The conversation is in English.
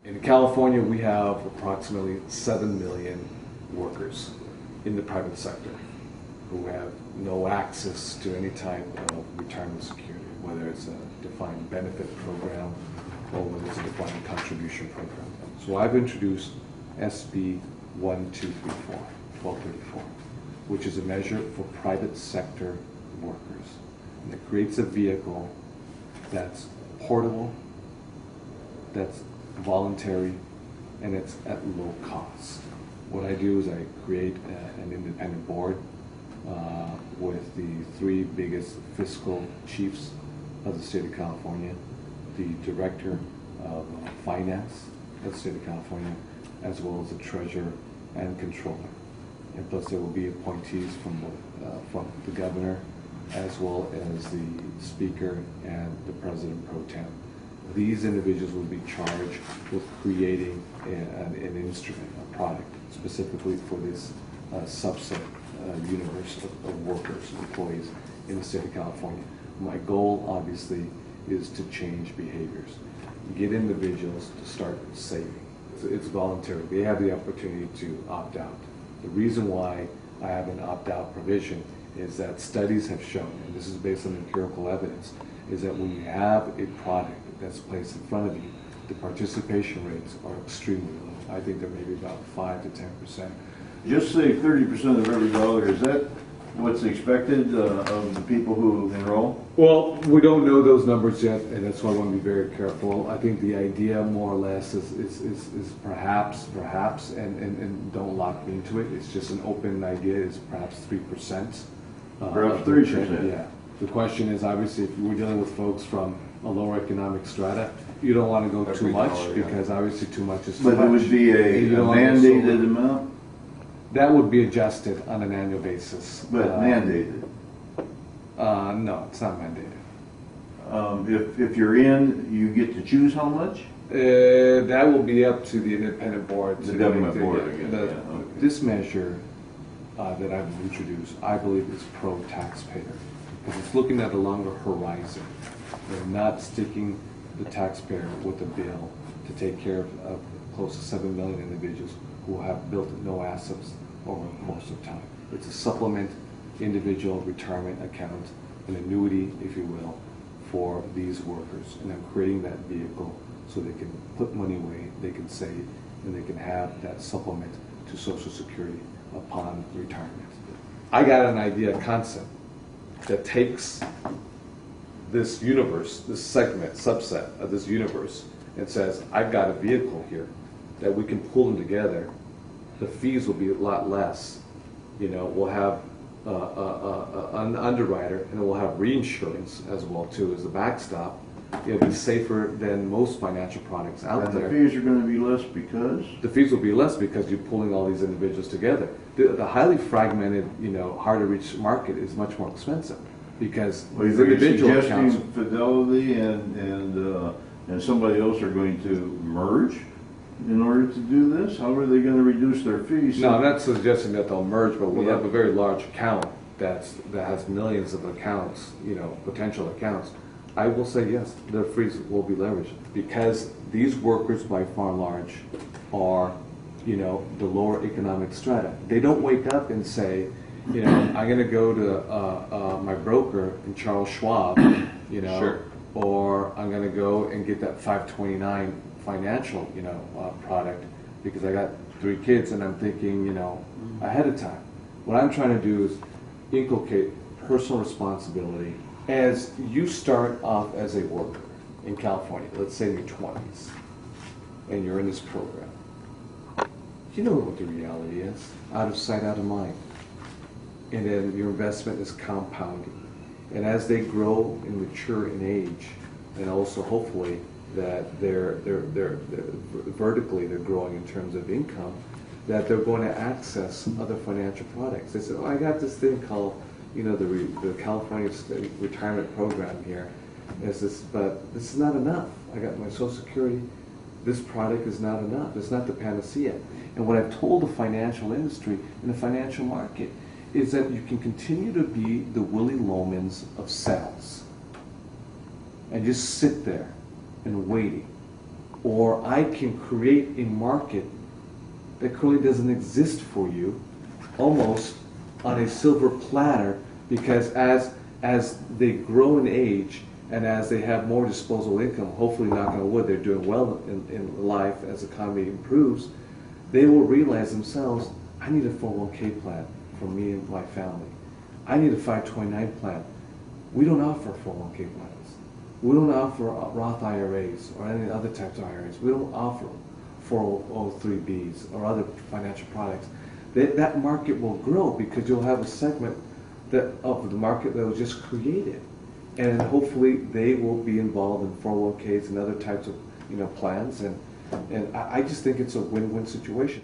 In California, we have approximately 7 million workers in the private sector who have no access to any type of retirement security, whether it's a defined benefit program or whether it's a defined contribution program. So I've introduced SB 1234, which is a measure for private sector workers. And it creates a vehicle that's portable, that's voluntary, and it's at low cost. What I do is I create an independent board with the 3 biggest fiscal chiefs of the state of California, the director of finance of the state of California, as well as the treasurer and controller. And plus there will be appointees from the governor, as well as the speaker and the president pro tem. These individuals will be charged with creating an instrument, a product, specifically for this subset universe of workers, employees in the state of California. My goal, obviously, is to change behaviors, get individuals to start saving. It's voluntary. They have the opportunity to opt out. The reason why I have an opt-out provision is that studies have shown, and this is based on empirical evidence, is that when you have a product that's placed in front of you, the participation rates are extremely low. I think they're maybe about 5 to 10%. Just say 30% of every dollar. Is that what's expected of the people who enroll? Well, we don't know those numbers yet, and that's why I want to be very careful. I think the idea, more or less, is perhaps, and don't lock me into it. It's just an open idea. Is perhaps 3%. Perhaps 3%. Yeah. The question is, obviously, if we're dealing with folks from a lower economic strata, you don't want to go too much, because obviously too much is too much. But it would be a mandated amount? That would be adjusted on an annual basis. But mandated? No, it's not mandated. If you're in, you get to choose how much? That will be up to the independent board. The government board, I guess. Okay. This measure that I've introduced, I believe, is pro-taxpayer, because it's looking at a longer horizon. They're not sticking the taxpayer with a bill to take care of close to 7 million individuals who have built no assets over the course of time. It's a supplement individual retirement account, an annuity, if you will, for these workers. And I'm creating that vehicle so they can put money away, they can save, and they can have that supplement to Social Security upon retirement. I got an idea, a concept, that takes this universe, this segment, subset of this universe, and says, I've got a vehicle here that we can pull them together. The fees will be a lot less. You know, we'll have an underwriter, and we'll have reinsurance as well too as the backstop. It'll be safer than most financial products out there. And the fees are going to be less because? The fees will be less because you're pulling all these individuals together. The highly fragmented, hard to reach market is much more expensive because these individual accounts. Fidelity and somebody else are going to merge in order to do this? How are they going to reduce their fees? No, I'm not suggesting that they'll merge, but we have a very large account that has millions of accounts, potential accounts. I will say yes, their fees will be leveraged because these workers, by far and large, are, the lower economic strata. They don't wake up and say, I'm going to go to my broker in Charles Schwab, Sure. or I'm going to go and get that 529 financial, product because I got 3 kids and I'm thinking, ahead of time. What I'm trying to do is inculcate personal responsibility as you start off as a worker in California, let's say in your 20s, and you're in this program. You know what the reality is. Out of sight, out of mind. And then your investment is compounding. And as they grow and mature in age, and also hopefully that they're vertically they're growing in terms of income, that they're going to access other financial products. They say, I got this thing called, the California State Retirement Program here. But this is not enough. I got my Social Security. This product is not enough. It's not the panacea. And what I've told the financial industry and the financial market is that you can continue to be the Willy Lomans of sales and just sit there and waiting or I can create a market that currently doesn't exist for you, almost on a silver platter, because as they grow in age and as they have more disposable income, hopefully, knock on wood, they're doing well in life as the economy improves, they will realize themselves, I need a 401k plan for me and my family. I need a 529 plan. We don't offer 401k plans. We don't offer Roth IRAs or any other types of IRAs. We don't offer 403Bs or other financial products. That market will grow because you'll have a segment of the market that was just created. And hopefully they will be involved in 401ks and other types of plans. And I just think it's a win-win situation.